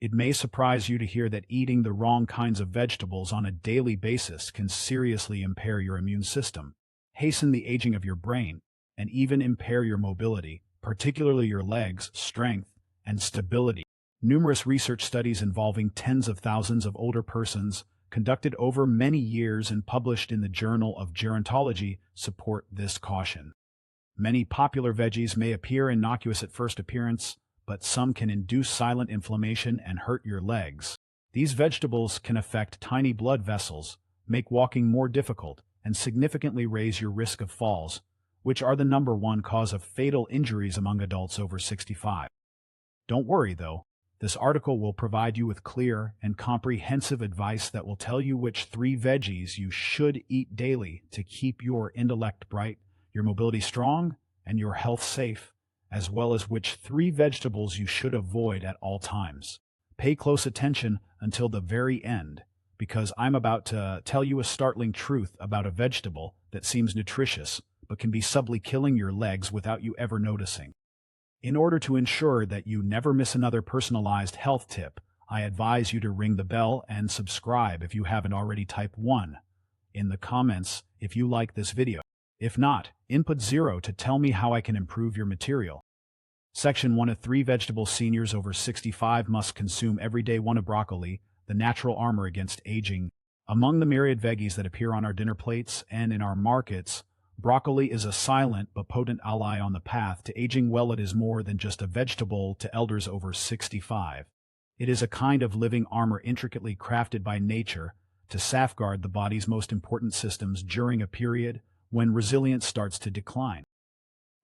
It may surprise you to hear that eating the wrong kinds of vegetables on a daily basis can seriously impair your immune system, hasten the aging of your brain, and even impair your mobility, particularly your legs, strength, and stability. Numerous research studies involving tens of thousands of older persons, conducted over many years and published in the Journal of Gerontology, support this caution. Many popular veggies may appear innocuous at first appearance, but some can induce silent inflammation and hurt your legs. These vegetables can affect tiny blood vessels, make walking more difficult, and significantly raise your risk of falls, which are the #1 cause of fatal injuries among adults over 65. Don't worry, though. This article will provide you with clear and comprehensive advice that will tell you which 3 veggies you should eat daily to keep your intellect bright, your mobility strong, and your health safe, as well as which 3 vegetables you should avoid at all times. Pay close attention until the very end, because I'm about to tell you a startling truth about a vegetable that seems nutritious, but can be subtly killing your legs without you ever noticing. In order to ensure that you never miss another personalized health tip, I advise you to ring the bell and subscribe if you haven't already. Type 1 in the comments if you like this video. If not, input 0 to tell me how I can improve your material. Section 1 of 3 vegetables seniors over 65 must consume every day. 1 of broccoli, the natural armor against aging. Among the myriad veggies that appear on our dinner plates and in our markets, broccoli is a silent but potent ally on the path to aging. Well, it is more than just a vegetable to elders over 65. It is a kind of living armor intricately crafted by nature to safeguard the body's most important systems during a period when resilience starts to decline.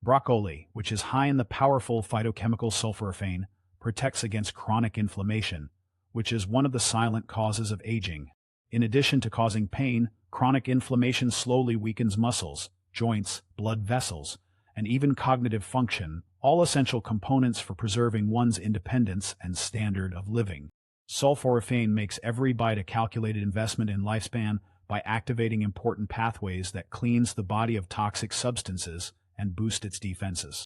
Broccoli, which is high in the powerful phytochemical sulforaphane, protects against chronic inflammation, which is one of the silent causes of aging. In addition to causing pain, chronic inflammation slowly weakens muscles, joints, blood vessels, and even cognitive function, all essential components for preserving one's independence and standard of living. Sulforaphane makes every bite a calculated investment in lifespan by activating important pathways that cleans the body of toxic substances and boost its defenses.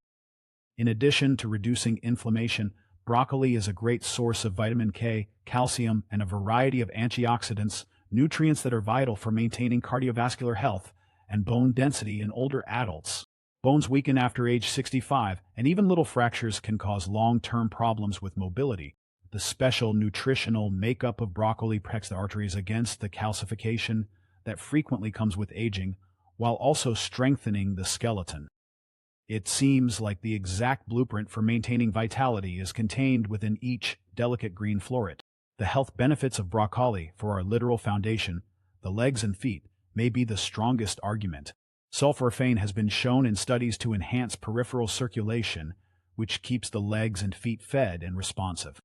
In addition to reducing inflammation, broccoli is a great source of vitamin K, calcium, and a variety of antioxidants, nutrients that are vital for maintaining cardiovascular health and bone density in older adults. Bones weaken after age 65, and even little fractures can cause long-term problems with mobility. The special nutritional makeup of broccoli protects the arteries against the calcification that frequently comes with aging, while also strengthening the skeleton. It seems like the exact blueprint for maintaining vitality is contained within each delicate green floret. The health benefits of broccoli for our literal foundation, the legs and feet, may be the strongest argument. Sulforaphane has been shown in studies to enhance peripheral circulation, which keeps the legs and feet fed and responsive.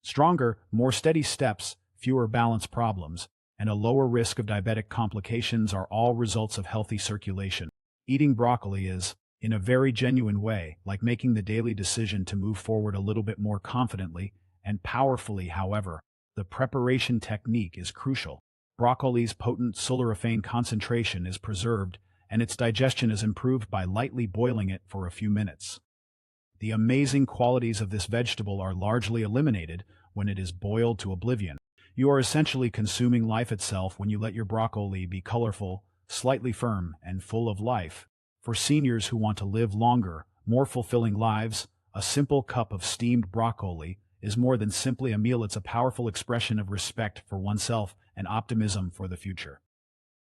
Stronger, more steady steps, fewer balance problems, and a lower risk of diabetic complications are all results of healthy circulation. Eating broccoli is, in a very genuine way, like making the daily decision to move forward a little bit more confidently and powerfully. However, the preparation technique is crucial. Broccoli's potent sulforaphane concentration is preserved, and its digestion is improved by lightly boiling it for a few minutes. The amazing qualities of this vegetable are largely eliminated when it is boiled to oblivion. You are essentially consuming life itself when you let your broccoli be colorful, slightly firm, and full of life. For seniors who want to live longer, more fulfilling lives, a simple cup of steamed broccoli is more than simply a meal. It's a powerful expression of respect for oneself and optimism for the future.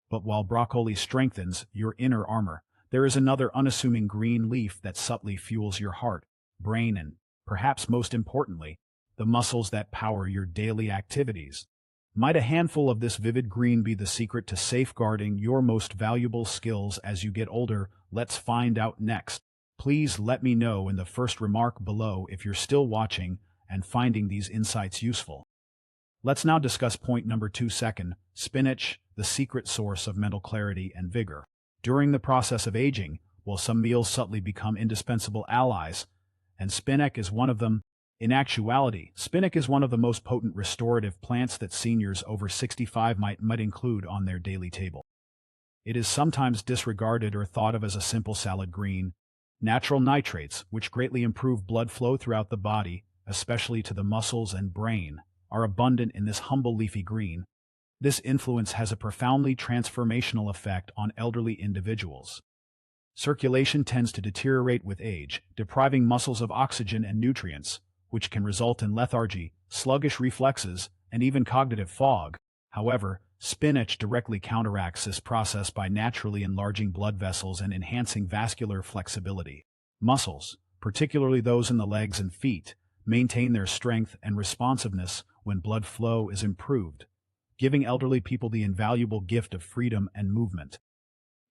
But while broccoli strengthens your inner armor, there is another unassuming green leaf that subtly fuels your heart, brain, and, perhaps most importantly, the muscles that power your daily activities. Might a handful of this vivid green be the secret to safeguarding your most valuable skills as you get older? Let's find out next. Please let me know in the first remark below if you're still watching and finding these insights useful. Let's now discuss point number 2. Spinach, the secret source of mental clarity and vigor. During the process of aging, while some meals subtly become indispensable allies, and spinach is one of them, in actuality, spinach is one of the most potent restorative plants that seniors over 65 might include on their daily table. It is sometimes disregarded or thought of as a simple salad green. Natural nitrates, which greatly improve blood flow throughout the body, especially to the muscles and brain, are abundant in this humble leafy green. This influence has a profoundly transformational effect on elderly individuals. Circulation tends to deteriorate with age, depriving muscles of oxygen and nutrients, which can result in lethargy, sluggish reflexes, and even cognitive fog. However, spinach directly counteracts this process by naturally enlarging blood vessels and enhancing vascular flexibility. Muscles, particularly those in the legs and feet, maintain their strength and responsiveness when blood flow is improved, giving elderly people the invaluable gift of freedom and movement.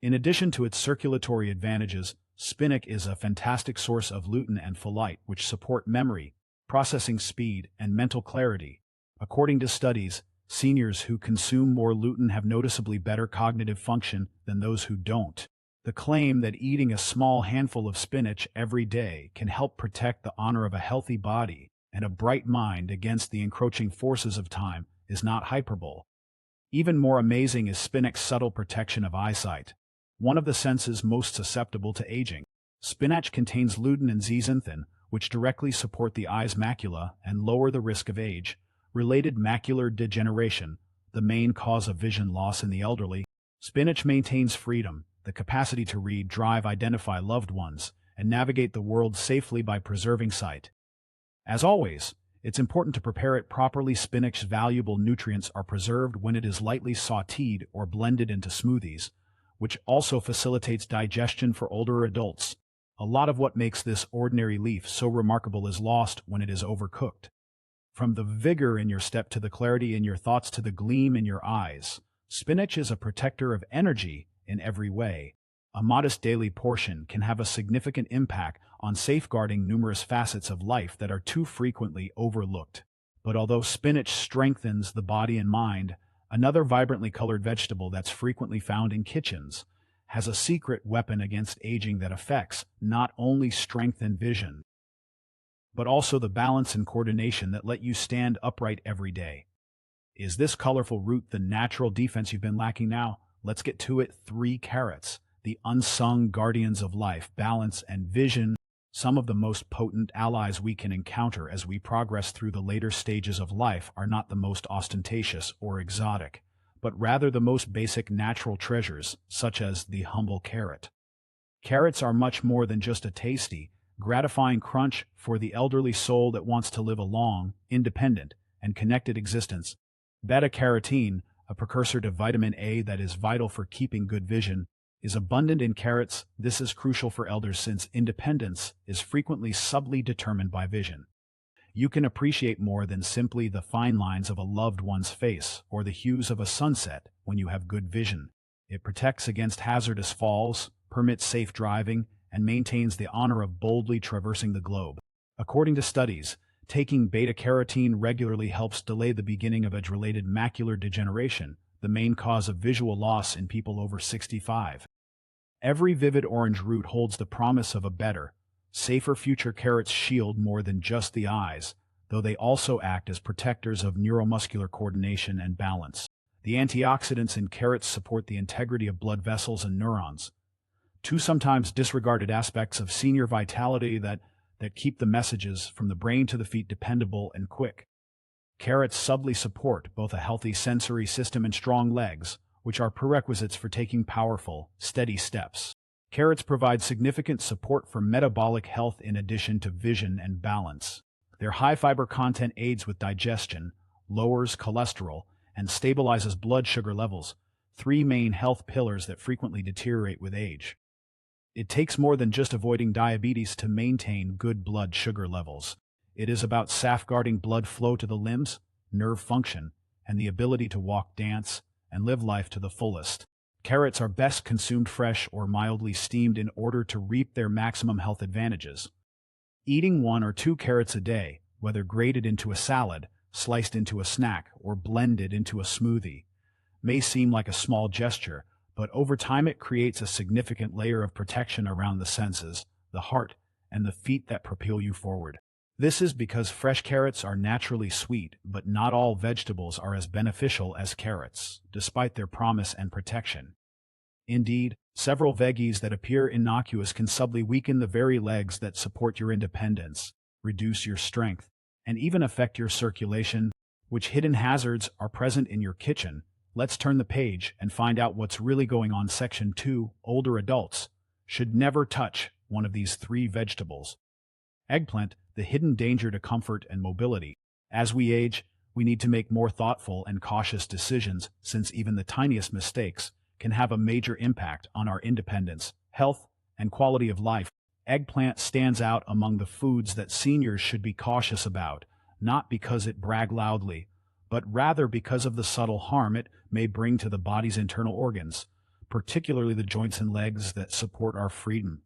In addition to its circulatory advantages, spinach is a fantastic source of lutein and folate, which support memory, processing speed, and mental clarity. According to studies, seniors who consume more lutein have noticeably better cognitive function than those who don't. The claim that eating a small handful of spinach every day can help protect the honor of a healthy body and a bright mind against the encroaching forces of time is not hyperbole. Even more amazing is spinach's subtle protection of eyesight, one of the senses most susceptible to aging. Spinach contains lutein and zeaxanthin, which directly support the eye's macula and lower the risk of age-related macular degeneration, the main cause of vision loss in the elderly. Spinach maintains freedom, the capacity to read, drive, identify loved ones, and navigate the world safely by preserving sight. As always, it's important to prepare it properly. Spinach's valuable nutrients are preserved when it is lightly sautéed or blended into smoothies, which also facilitates digestion for older adults. A lot of what makes this ordinary leaf so remarkable is lost when it is overcooked. From the vigor in your step to the clarity in your thoughts to the gleam in your eyes, spinach is a protector of energy in every way. A modest daily portion can have a significant impact on safeguarding numerous facets of life that are too frequently overlooked. But although spinach strengthens the body and mind, another vibrantly colored vegetable that's frequently found in kitchens has a secret weapon against aging that affects not only strength and vision, but also the balance and coordination that let you stand upright every day. Is this colorful root the natural defense you've been lacking now? Let's get to it. 3 carrots, the unsung guardians of life, balance, and vision, some of the most potent allies we can encounter as we progress through the later stages of life are not the most ostentatious or exotic, but rather the most basic natural treasures, such as the humble carrot. Carrots are much more than just a tasty, gratifying crunch for the elderly soul that wants to live a long, independent, and connected existence. Beta-carotene, a precursor to vitamin A that is vital for keeping good vision, is abundant in carrots. This is crucial for elders since independence is frequently subtly determined by vision. You can appreciate more than simply the fine lines of a loved one's face or the hues of a sunset when you have good vision. It protects against hazardous falls, permits safe driving, and maintains the honor of boldly traversing the globe. According to studies, taking beta-carotene regularly helps delay the beginning of age-related macular degeneration, the main cause of visual loss in people over 65. Every vivid orange root holds the promise of a better, safer future. Carrots shield more than just the eyes, though they also act as protectors of neuromuscular coordination and balance. The antioxidants in carrots support the integrity of blood vessels and neurons, two sometimes disregarded aspects of senior vitality that keep the messages from the brain to the feet dependable and quick. Carrots subtly support both a healthy sensory system and strong legs, which are prerequisites for taking powerful, steady steps. Carrots provide significant support for metabolic health in addition to vision and balance. Their high fiber content aids with digestion, lowers cholesterol, and stabilizes blood sugar levels, 3 main health pillars that frequently deteriorate with age. It takes more than just avoiding diabetes to maintain good blood sugar levels. It is about safeguarding blood flow to the limbs, nerve function, and the ability to walk, dance, and live life to the fullest. Carrots are best consumed fresh or mildly steamed in order to reap their maximum health advantages. Eating 1 or 2 carrots a day, whether grated into a salad, sliced into a snack, or blended into a smoothie, may seem like a small gesture, but over time it creates a significant layer of protection around the senses, the heart, and the feet that propel you forward. This is because fresh carrots are naturally sweet, but not all vegetables are as beneficial as carrots, despite their promise and protection. Indeed, several veggies that appear innocuous can subtly weaken the very legs that support your independence, reduce your strength, and even affect your circulation. Which hidden hazards are present in your kitchen? Let's turn the page and find out what's really going on. Section 2. Older adults should never touch one of these three vegetables. Eggplant, the hidden danger to comfort and mobility. As we age, we need to make more thoughtful and cautious decisions, since even the tiniest mistakes can have a major impact on our independence, health, and quality of life. Eggplant stands out among the foods that seniors should be cautious about, not because it brags loudly, but rather because of the subtle harm it may bring to the body's internal organs, particularly the joints and legs that support our freedom.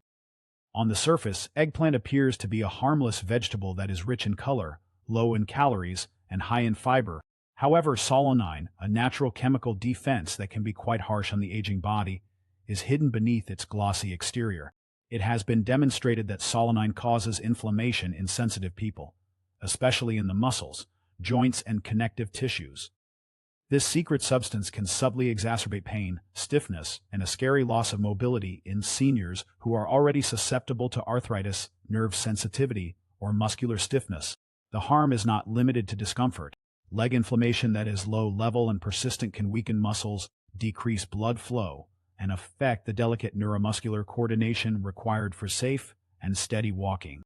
On the surface, eggplant appears to be a harmless vegetable that is rich in color, low in calories, and high in fiber. However, solanine, a natural chemical defense that can be quite harsh on the aging body, is hidden beneath its glossy exterior. It has been demonstrated that solanine causes inflammation in sensitive people, especially in the muscles, joints, and connective tissues. This secret substance can subtly exacerbate pain, stiffness, and a scary loss of mobility in seniors who are already susceptible to arthritis, nerve sensitivity, or muscular stiffness. The harm is not limited to discomfort. Leg inflammation that is low level and persistent can weaken muscles, decrease blood flow, and affect the delicate neuromuscular coordination required for safe and steady walking.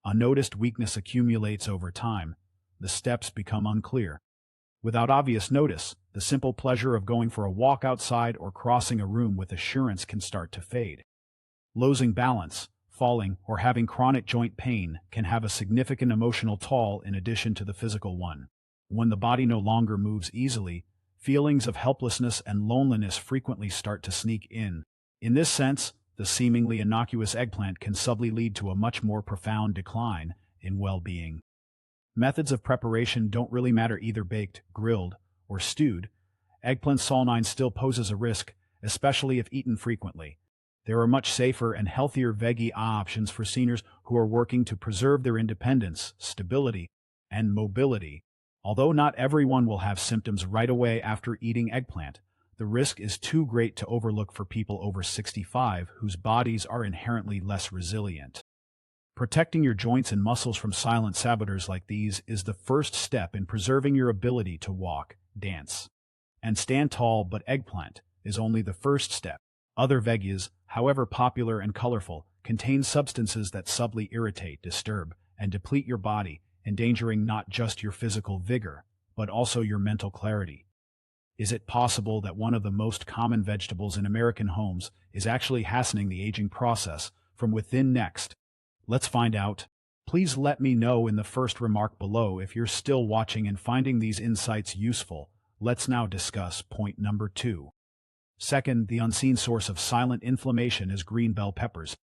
Unnoticed weakness accumulates over time. The steps become unclear. Without obvious notice, the simple pleasure of going for a walk outside or crossing a room with assurance can start to fade. Losing balance, falling, or having chronic joint pain can have a significant emotional toll in addition to the physical one. When the body no longer moves easily, feelings of helplessness and loneliness frequently start to sneak in. In this sense, the seemingly innocuous eggplant can subtly lead to a much more profound decline in well-being. Methods of preparation don't really matter, either baked, grilled, or stewed. Eggplant solanine still poses a risk, especially if eaten frequently. There are much safer and healthier veggie options for seniors who are working to preserve their independence, stability, and mobility. Although not everyone will have symptoms right away after eating eggplant, the risk is too great to overlook for people over 65 whose bodies are inherently less resilient. Protecting your joints and muscles from silent saboteurs like these is the first step in preserving your ability to walk, dance, and stand tall, but eggplant is only the first step. Other veggies, however popular and colorful, contain substances that subtly irritate, disturb, and deplete your body, endangering not just your physical vigor, but also your mental clarity. Is it possible that one of the most common vegetables in American homes is actually hastening the aging process from within? Next, let's find out. Please let me know in the first remark below if you're still watching and finding these insights useful. Let's now discuss point number 2. Second, the unseen source of silent inflammation is green bell peppers.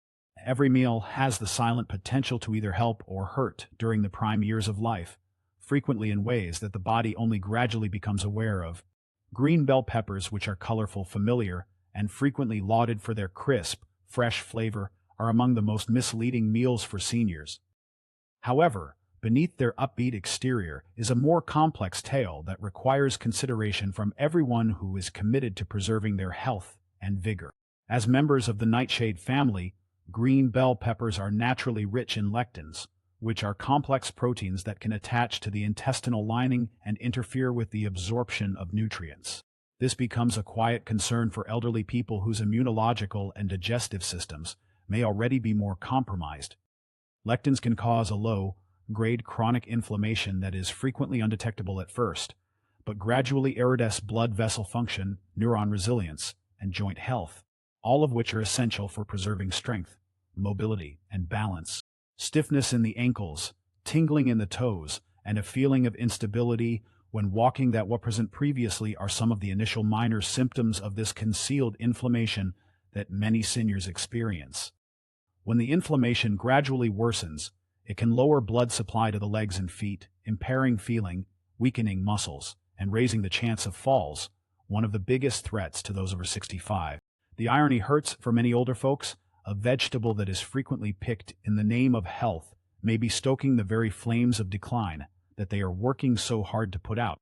Every meal has the silent potential to either help or hurt during the prime years of life, frequently in ways that the body only gradually becomes aware of. Green bell peppers, which are colorful, familiar, and frequently lauded for their crisp, fresh flavor, are among the most misleading meals for seniors. However, beneath their upbeat exterior is a more complex tale that requires consideration from everyone who is committed to preserving their health and vigor. As members of the nightshade family, green bell peppers are naturally rich in lectins, which are complex proteins that can attach to the intestinal lining and interfere with the absorption of nutrients. This becomes a quiet concern for elderly people whose immunological and digestive systems may already be more compromised. Lectins can cause a low-grade chronic inflammation that is frequently undetectable at first, but gradually erodes blood vessel function, neuron resilience, and joint health, all of which are essential for preserving strength, mobility, and balance. Stiffness in the ankles, tingling in the toes, and a feeling of instability when walking that were present previously are some of the initial minor symptoms of this concealed inflammation that many seniors experience. When the inflammation gradually worsens, it can lower blood supply to the legs and feet, impairing feeling, weakening muscles, and raising the chance of falls, one of the biggest threats to those over 65. The irony hurts for many older folks. A vegetable that is frequently picked in the name of health may be stoking the very flames of decline that they are working so hard to put out.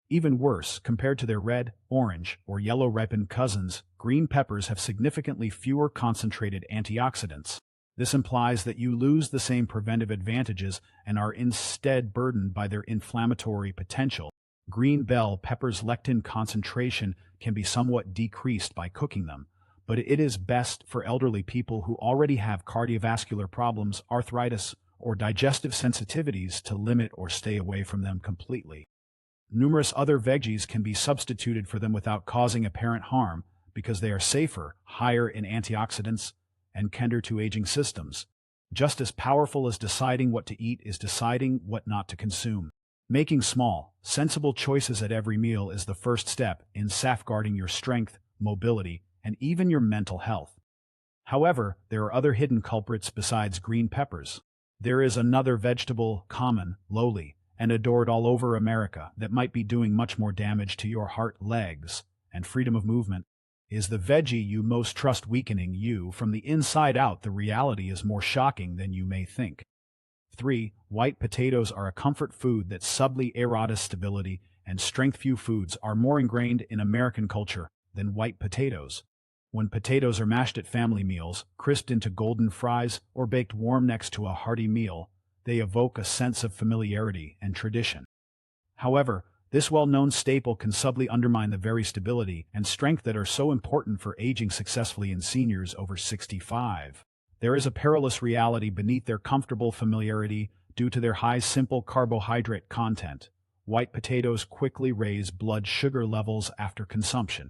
Even worse, compared to their red, orange, or yellow ripened cousins, green peppers have significantly fewer concentrated antioxidants. This implies that you lose the same preventive advantages and are instead burdened by their inflammatory potential. Green bell peppers' lectin concentration can be somewhat decreased by cooking them, but it is best for elderly people who already have cardiovascular problems, arthritis, or digestive sensitivities to limit or stay away from them completely. Numerous other veggies can be substituted for them without causing apparent harm because they are safer, higher in antioxidants, and kinder to aging systems. Just as powerful as deciding what to eat is deciding what not to consume. Making small, sensible choices at every meal is the first step in safeguarding your strength, mobility, and even your mental health. However, there are other hidden culprits besides green peppers. There is another vegetable, common, lowly, and adored all over America, that might be doing much more damage to your heart, legs, and freedom of movement. Is the veggie you most trust weakening you from the inside out? The reality is more shocking than you may think. 3. White potatoes are a comfort food that subtly erodes stability and strength. Few foods are more ingrained in American culture than white potatoes. When potatoes are mashed at family meals, crisped into golden fries, or baked warm next to a hearty meal, they evoke a sense of familiarity and tradition. However, this well-known staple can subtly undermine the very stability and strength that are so important for aging successfully in seniors over 65. There is a perilous reality beneath their comfortable familiarity due to their high simple carbohydrate content. White potatoes quickly raise blood sugar levels after consumption.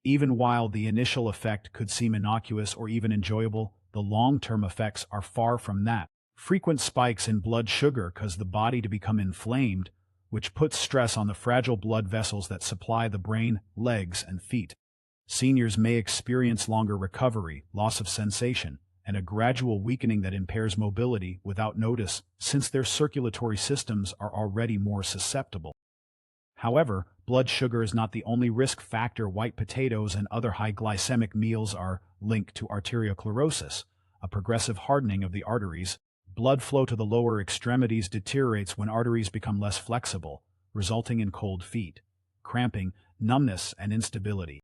Even while the initial effect could seem innocuous or even enjoyable, the long-term effects are far from that. Frequent spikes in blood sugar cause the body to become inflamed, which puts stress on the fragile blood vessels that supply the brain, legs, and feet. Seniors may experience longer recovery, loss of sensation, and a gradual weakening that impairs mobility without notice, since their circulatory systems are already more susceptible. However, blood sugar is not the only risk factor. White potatoes and other high glycemic meals are linked to arteriosclerosis, a progressive hardening of the arteries. Blood flow to the lower extremities deteriorates when arteries become less flexible, resulting in cold feet, cramping, numbness, and instability.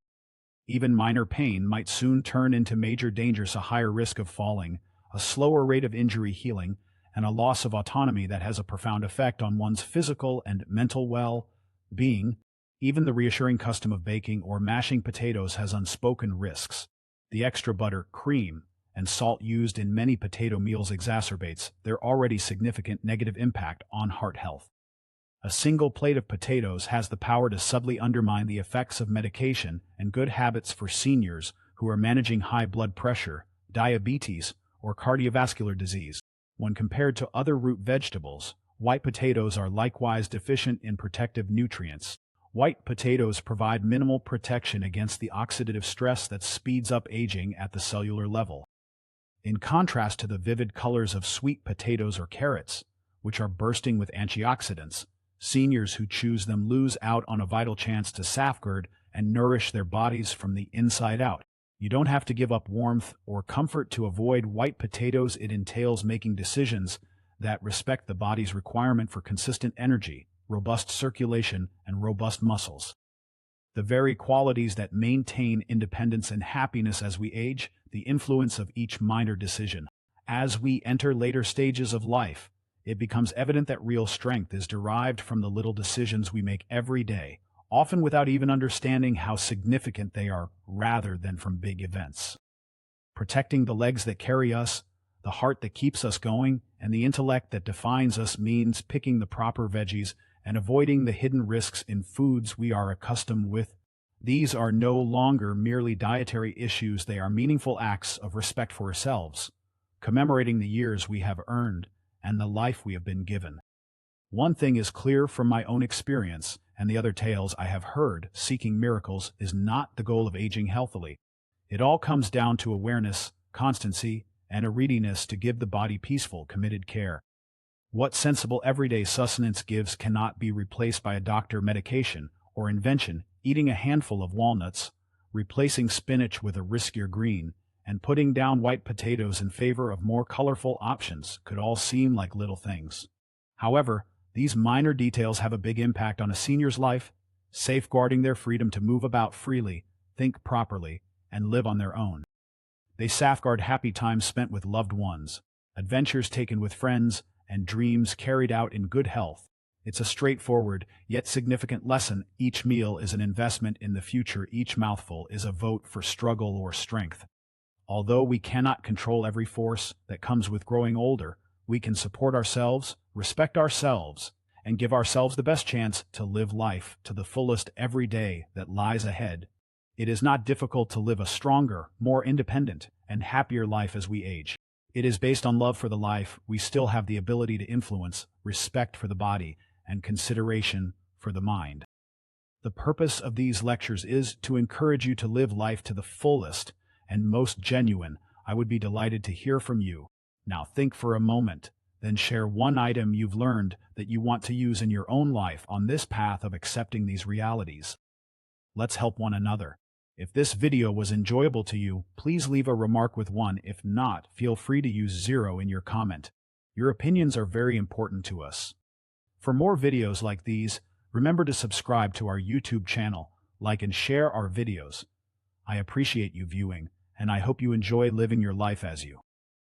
Even minor pain might soon turn into major dangers: a higher risk of falling, a slower rate of injury healing, and a loss of autonomy that has a profound effect on one's physical and mental well-being. Even the reassuring custom of baking or mashing potatoes has unspoken risks. The extra butter, cream, and salt used in many potato meals exacerbates their already significant negative impact on heart health. A single plate of potatoes has the power to subtly undermine the effects of medication and good habits for seniors who are managing high blood pressure, diabetes, or cardiovascular disease. When compared to other root vegetables, white potatoes are likewise deficient in protective nutrients. White potatoes provide minimal protection against the oxidative stress that speeds up aging at the cellular level. In contrast to the vivid colors of sweet potatoes or carrots, which are bursting with antioxidants, seniors who choose them lose out on a vital chance to safeguard and nourish their bodies from the inside out. You don't have to give up warmth or comfort to avoid white potatoes. It entails making decisions that respect the body's requirement for consistent energy, robust circulation, and robust muscles. The very qualities that maintain independence and happiness as we age. The influence of each minor decision. As we enter later stages of life, it becomes evident that real strength is derived from the little decisions we make every day, often without even understanding how significant they are, rather than from big events. Protecting the legs that carry us, the heart that keeps us going, and the intellect that defines us means picking the proper veggies and avoiding the hidden risks in foods we are accustomed with. These are no longer merely dietary issues, they are meaningful acts of respect for ourselves, commemorating the years we have earned and the life we have been given. One thing is clear from my own experience and the other tales I have heard: seeking miracles is not the goal of aging healthily. It all comes down to awareness, constancy, and a readiness to give the body peaceful, committed care. What sensible everyday sustenance gives cannot be replaced by a doctor, medication, or invention. Eating a handful of walnuts, replacing spinach with a riskier green, and putting down white potatoes in favor of more colorful options could all seem like little things. However, these minor details have a big impact on a senior's life, safeguarding their freedom to move about freely, think properly, and live on their own. They safeguard happy times spent with loved ones, adventures taken with friends, and dreams carried out in good health. It's a straightforward, yet significant lesson. Each meal is an investment in the future. Each mouthful is a vote for struggle or strength. Although we cannot control every force that comes with growing older, we can support ourselves, respect ourselves, and give ourselves the best chance to live life to the fullest every day that lies ahead. It is not difficult to live a stronger, more independent, and happier life as we age. It is based on love for the life we still have the ability to influence, respect for the body, and consideration for the mind. The purpose of these lectures is to encourage you to live life to the fullest and most genuine. I would be delighted to hear from you. Now think for a moment, then share one item you've learned that you want to use in your own life on this path of accepting these realities. Let's help one another. If this video was enjoyable to you, please leave a remark with 1. If not, feel free to use 0 in your comment. Your opinions are very important to us. For more videos like these, remember to subscribe to our YouTube channel, like and share our videos. I appreciate you viewing, and I hope you enjoy living your life as you.